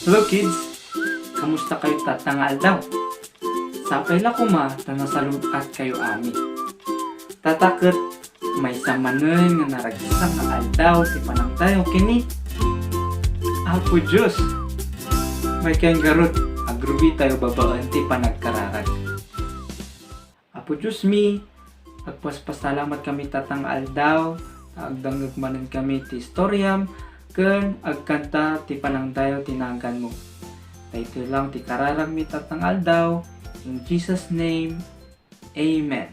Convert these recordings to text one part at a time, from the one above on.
Hello kids! Kamusta kayo tatangal daw? Sapay la kuma, tanasalud at kayo ami. Tatakot, may samanuy nga naragisang nga aldaw ti panang tayo kini. Apo Diyos! May kayang garot, agrubi tayo babaan ti panagkararag. Apo Diyos mi, agpaspasalamat kami tatang aldaw, agdangag manan kami ti storyam, ken agkanta ti panangdayo tinanggan mo. Ito lang ti kararag mi tatang aldaw. In Jesus name, Amen.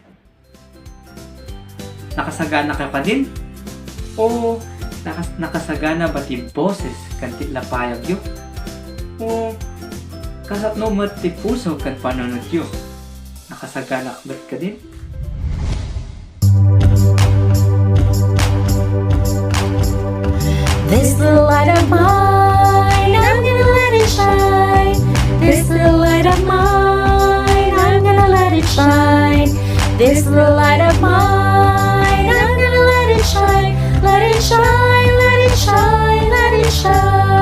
Nakasagana ka pa din? O nakasagana ba ti boses kan ti lapayag yo? O kasapno mo ti puso kan panunod yo? Nakasagana ka din? This little light of mine, I'm gonna let it shine. This little light of mine, I'm gonna let it shine. This little light of mine, I'm gonna let it shine. Let it shine, let it shine, let it shine.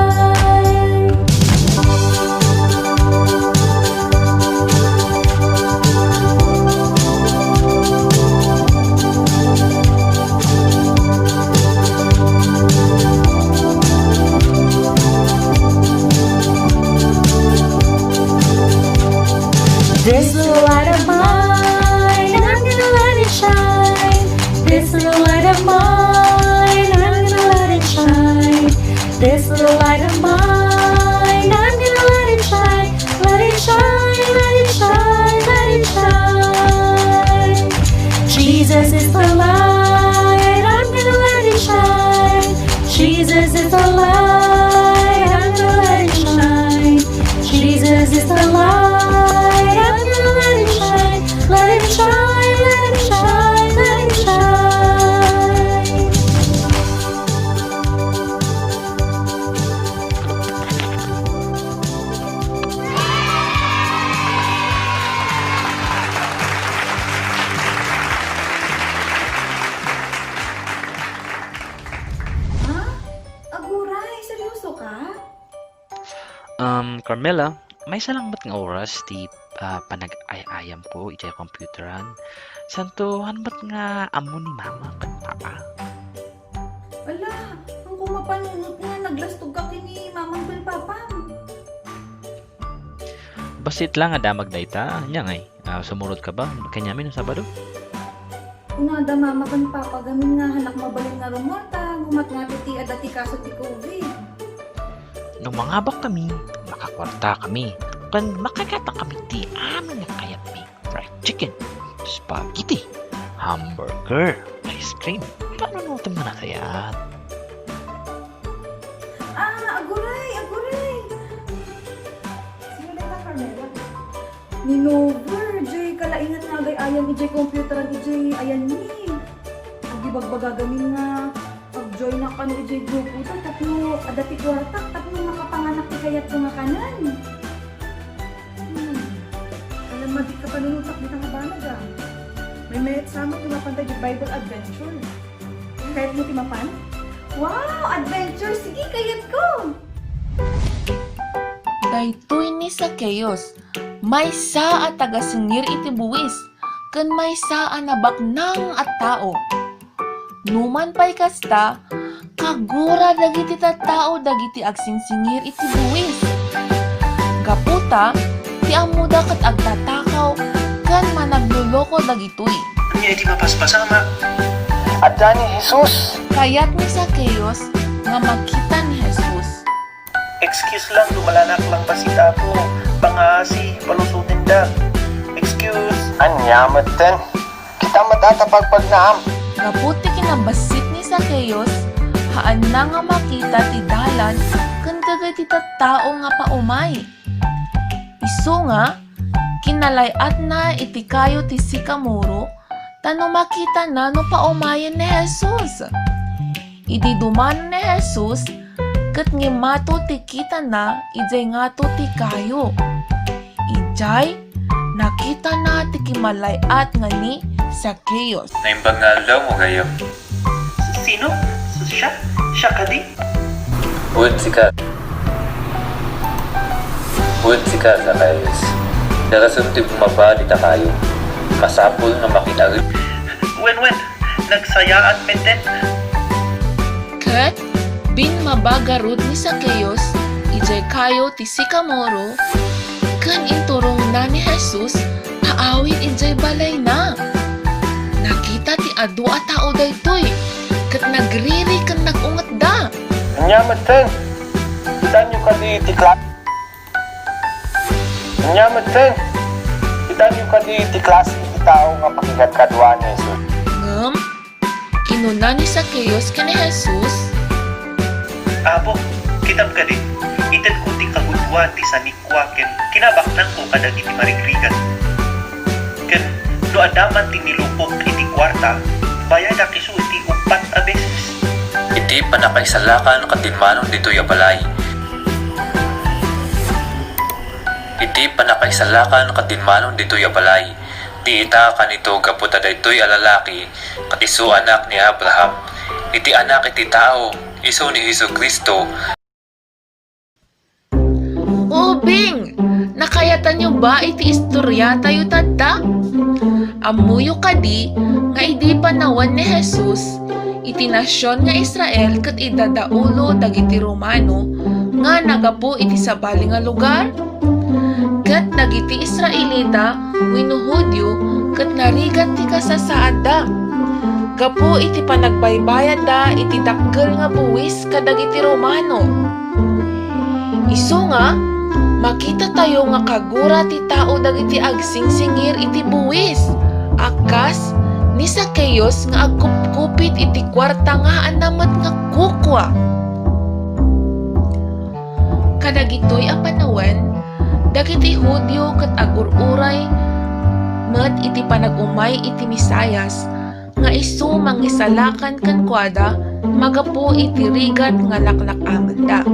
This little light of mine, I'm gonna let it shine. This little light of mine, I'm gonna let it shine. This little light of mine, I'm gonna let it shine. Let it shine, let it shine, let it shine. Jesus is the light, I'm gonna let it shine. Jesus is the light, I'm gonna let it shine. Jesus is the light. Let it shine, let it shine, let it shine. Ha? Aguray, seryoso ka? Carmela, may salamat nga oras ti panag-ayayam ko iti computeran. Santo, hanbat nga amo ni mama kat papa. Ala, ang kumapanunot nga, naglastog ka kini mamang bilpapam. Basit lang nga damag na ita. Nya ngay, sumurot ka ba? Kanyamin ng Sabado? Unada mama kan papa gamin nga hanak mabalin nga rumonta, gumat nga ti adati kaso ti COVID. Nung mangabak kami, makakwarta kami. Kan makakata kami ti amin nga kayat mi. Fried chicken, spaghetti, hamburger, ice cream. Paano natin mo na kayat? Aguray, aguray. Sino na ka, Carmela? Ninover, jay kalaingat nga gay ayam ijay computeran ijay ayan ni. Agibagbagagamin nga pag-join na kanu ijay grupo ta tapno adati kwartak tapno nakapanganak ti kayat ko nga kanan. Alam madik ka panunutak di nga banag ah. May mayat sama tumapantay di Bible Adventure. Kahit mo timapan? Wow! Adventure! Sige, kayat ko! Daytoy ni Zacchaeus, may sa at tagasingir iti buwis, ken may sa anabaknang at tao. Numan pa'y kasta, kagura dagiti tattao dagiti agsingsingir iti buwis. Gaputa, ti amuda kat agtatakaw, kan managluloko dagitoy. Kanya di mapaspasama. At ni Jesus. Kayat ni Zacchaeus, nga makita ni Jesus. Excuse lang, lumalanak lang pa si Tapo. Pangasi, palusutin da. Excuse. Anyamat ten. Kita matatapagpag naam. Gaputi kinabasit ni Zacchaeus, haan na nga makita ti dalan, kan kagay ti tattao nga paumay. Isu nga, kinalayat na iti kayo ti sikamuro, tano makita na no paumayan ni Jesus. Idi duman ni Jesus, kat ngi mato ti kita na, ijay nga to ti kayo. Ijay, nakita na ti kimalayat nga ni Zacchaeus. Naimbangal daw mo kayo. Sino? Siya? Siya ka di? Wood, sika. Buwan si ka, Zacchaeus. Darason ti bumabali ta kayo. Masapol nga makinari. Wen, nagsayaan meten. Kat, bin mabagarod ni Zacchaeus, ijay kayo ti sikamoro, kan inturong na ni Jesus, paawit ijay balay na. Nakita ti adu a tao daytoy, kat nagriri kan nagungat da. Anyaman ten. Kita nyo ka di tikla. Anyaman ten. Kita nyo ka di klase ti tao nga pakigat kadwa ni Jesus. Ngam, kinuna ni Zacchaeus ka ni Jesus, Abo, kitab ka din. Ited ko ti kagudwa ti sanikwa ken kinabaknan ko kadag iti marigrigan. Ken do adaman ti nilupok iti kwarta, bayad a kisu iti 4 a beses. Iti panakaisalakan katinmanon dito yabalay. Iti panakaisalakan katinmanon dito yabalay. Ti ita kanito gaputa daytoy alalaki katisu anak ni Abraham. Iti anak iti tao, iso ni Hesus Kristo. Ubing! Nakayatan nyo ba iti istorya tayo tadda? Amuyo kadi nga idi panawan ni Jesus, iti nasyon nga Israel kat idadaulo dagiti Romano nga nagapu iti sabali nga lugar? Kat dagiti Israelita wenno Hudyo kat narigat ti kasasaad da. Gapu iti panagbaybayad da iti dakkel nga buwis kadagiti Romano. Isu nga, makita tayo nga kagura ti tao dagiti agsingsingir iti buwis. Akas ni Zacchaeus nga agkupkupit iti kwarta nga anamet nga kukwa. Kadagitoy a panawen, dagiti Hudyo ket agururay met iti panagumay iti Misayas nga isu mangisalakan ken kuada magapu iti rigat nga laklakamen da.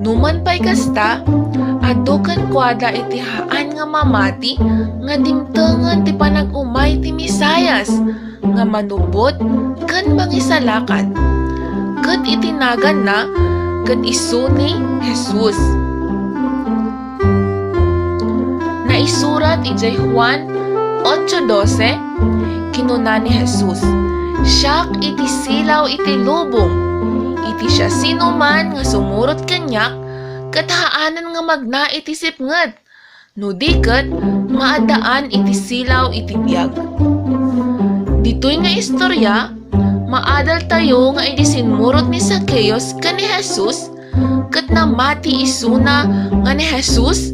Numan pay kasta, adu ken kuada iti haan nga mamati nga dimtengan ti panagumay ti Misayas nga manubot ken mangisalakan. Ket itinagan na ket isu ni Jesus. Naisurat ijay Juan 8:12, kinuna ni Jesus, "Siak iti silaw iti lubong, iti siya sinuman nga sumurot kanyak, kathaanan nga magna iti sipnget, no diket maadaan iti silaw iti biyag." Ditoy nga istorya, maadal tayo nga iti sinmurot ni Zacchaeus ken ni Jesus, ket namati isuna nga ni Jesus,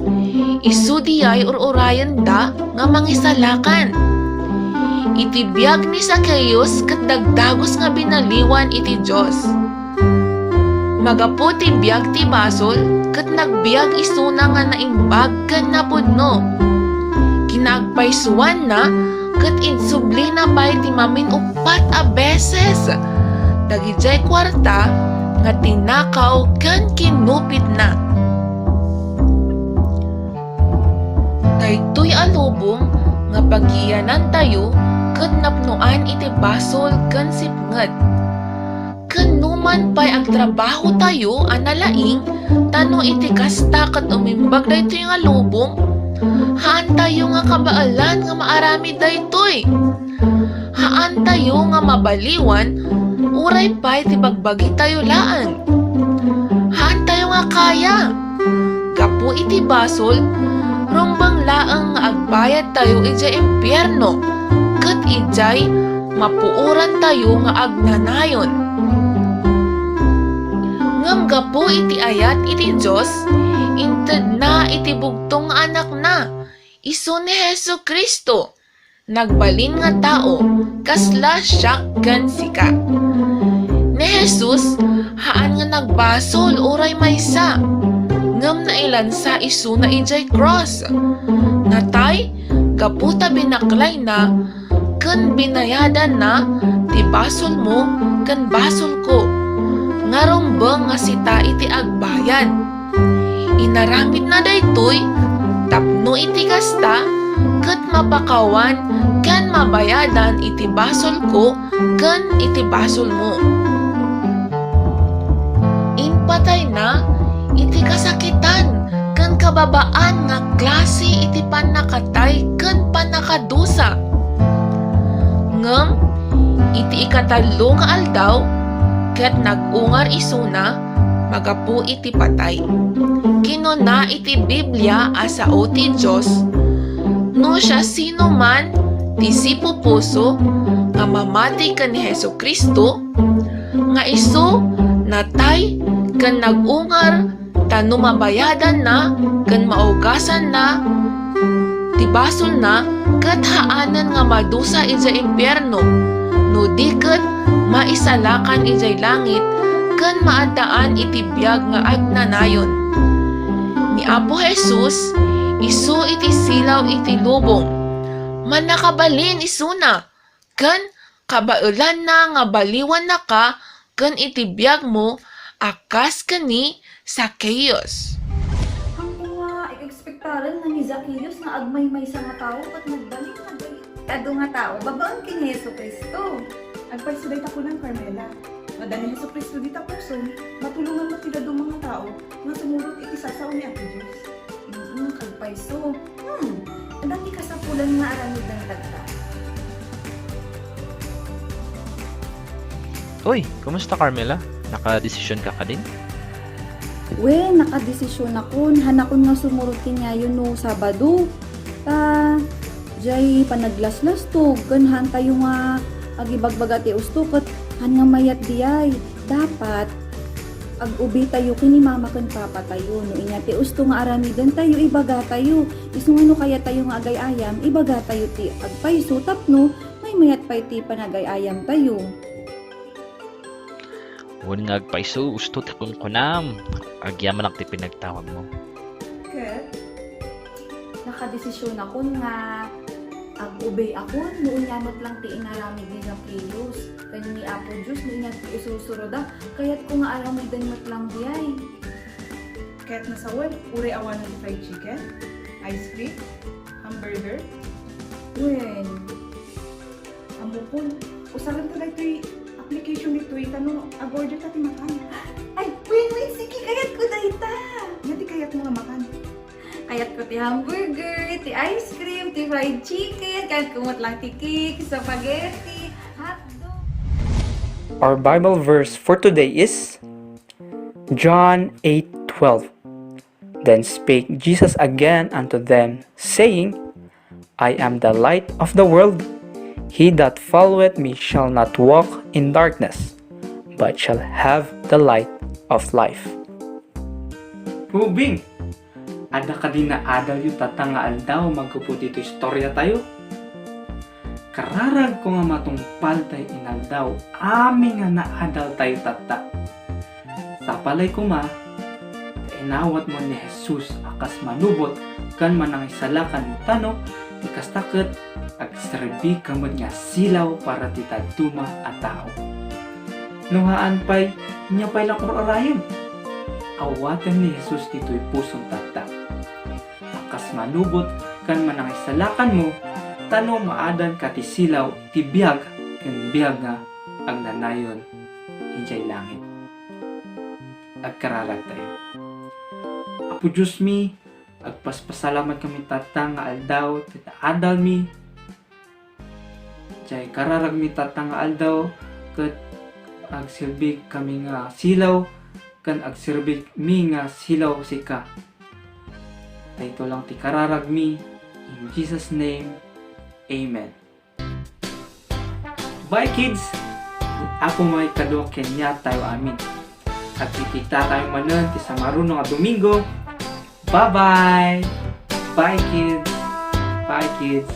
isu diyay ururayan da nga mangisalakan. Iti biyag ni Zacchaeus ket dagdagos nga binaliwan iti Dios. Magapu ti biyag ti basol ket nagbiag isuna nga naimbag ken napudno. Kinagpaysuan na ket insubli na pay ti mamin-upat a beses. Dagijay kwarta nga tinakaw ken kinupit na. Daytoy alubong nga pagiyanan tayo ket napnuan iti basol ken sipnget. Ken numan pay ang trabaho tayo analaing tano iti kasta ket umimbag daytoy nga lubong, haan tayo nga kabaalan nga maarami daytoy. Haan tayo nga mabaliwan, uray pay ti bagbagi tayo laan. Haan tayo nga kaya. Gapu iti basol, rumbang laang nga agbayad tayo ijay impyerno, ket ijay mapuuran tayo nga agnanayon. Ngam gapu iti ayat iti Dios, inted na iti bugtong nga anak na, isu ni Hesus Kristo, nagbalin nga tao, kasla siya ken sika. Ni Jesus, haan nga nagbasol uray maysa, ngam nailansa isu na ijay cross. Natay, gaputa binaklay na, ken binayadan na, ti basol mo, ken basol ko. Ngarumbang nga sita iti agbayan. Inaramid na daytoy, tapno iti kasta, ket mapakawan, ken mabayadan iti basol ko, ken iti basol mo. Inpatay na, iti kasakitan, ken Kan kababaan nga klase iti panakatay ken panakadusa. Ngem iti ikatalo nga aldaw ket nagungar isuna magapu iti patay. Kinuna iti Biblia asao ti Diyos no siya sino man ti sipupuso nga mamati ken ni Hesukristo nga isu natay ken nagungar tano mabayadan na ken maugasan na ti basol na ket haanan nga madusa ijay impyerno no di ket maisalakan ijay langit ken maadaan iti biag nga agnanayon. Ni Apo Jesus isu iti silaw iti lubong manakabalin isuna ken kabaelan na nga baliwan na ka ken iti biag mo akas kani Zacchaeus. Ang mga ekspektaran na ni Zacchaeus nga agmay-may sa nga tao at magdali. Ado nga tao, babaan kini Heso Kristo. Agpalsuday ta ko ng Carmela. Madani Heso Kristo dita puso, matulungan mo tila do mga tao nga sumurot iti sasaw ni Apo Diyos. Kagpaiso. Dati ka sa pulan nga aramid ng tagta. Uy, kumusta Carmela? Naka-desisyon ka din? Nakadesisyon ako. Hanakon nga sumurot kinyayon no Sabado. Jay panaglaslas to. Ganhan tayo nga agibagbaga ti usto. Kat han nga mayat diyay. Dapat ag-ubi tayo kini mama kan papa tayo. No inya ti usto nga aramidan tayo. Ibaga tayo. Isu nga no kaya tayo nga agay-ayam. Ibaga tayo ti agpaiso. Tapno may mayat pa ti panagay-ayam tayo. Huwag nga agpaiso, gusto takong kunam. Agyaman ang ti pinagtawag mo. Ket, Nakadesisyon ako nga ag-ubay ako. Noon yamot lang ti inaramid ni Zacchaeus. Kanya ni Apo Diyos, no inya ti isusurod kaya't ko nga aramidan mat lang diyay. ket nasawal, uri awan ng fried chicken, ice cream, hamburger. Amo ko, Usaran ta daytoy application ditoy tanong agorder ta ti makan. ay, sige, kayat ko dayta. Ngati kayat mo nga makan. Kayat ko ti hamburger, ti ice cream, ti fried chicken, kayat kumot lang ti cake, spaghetti, hotdog. Our Bible verse for today is John 8:12. Then spake Jesus again unto them, saying, I am the light of the world. He that followeth me shall not walk in darkness, but shall have the light of life. Hubing! Ada ka din na adal yung tatanga aldaw magkupo dito istorya tayo. Kararag ko nga matungpal tayo inaldaw, aming nga naadal tayo tata. Sa palay ko ma, inawat mo ni Jesus akas manubot kan manang isalakan mo tano, ikas takot, agserbi kamad nga silaw para titaduma at tao. Nuhaan pa'y, niya pa'y lang orayin. Awatan ni Jesus dito'y pusong tata. Akas manubot kan manang isalakan mo, tano maadan ka ti silaw, ti biyag, kan biyag nga ang nanayon, injay langit. Agkararag tayo. Apo Diyos mi, agpaspasalamat kami tatang nga aldaw, tita adal mi. Jay kararag mi tatang nga aldaw, kat agsilbi kami nga silaw, kan agsilbi mi nga silaw sika. Ito lang ti kararag mi, in Jesus' name, Amen. Bye kids! Ako may kadwa kenya tayo amin. At kikita tayo manan ti sa marunong nga Domingo. Bye-bye! Bye kids! Bye kids!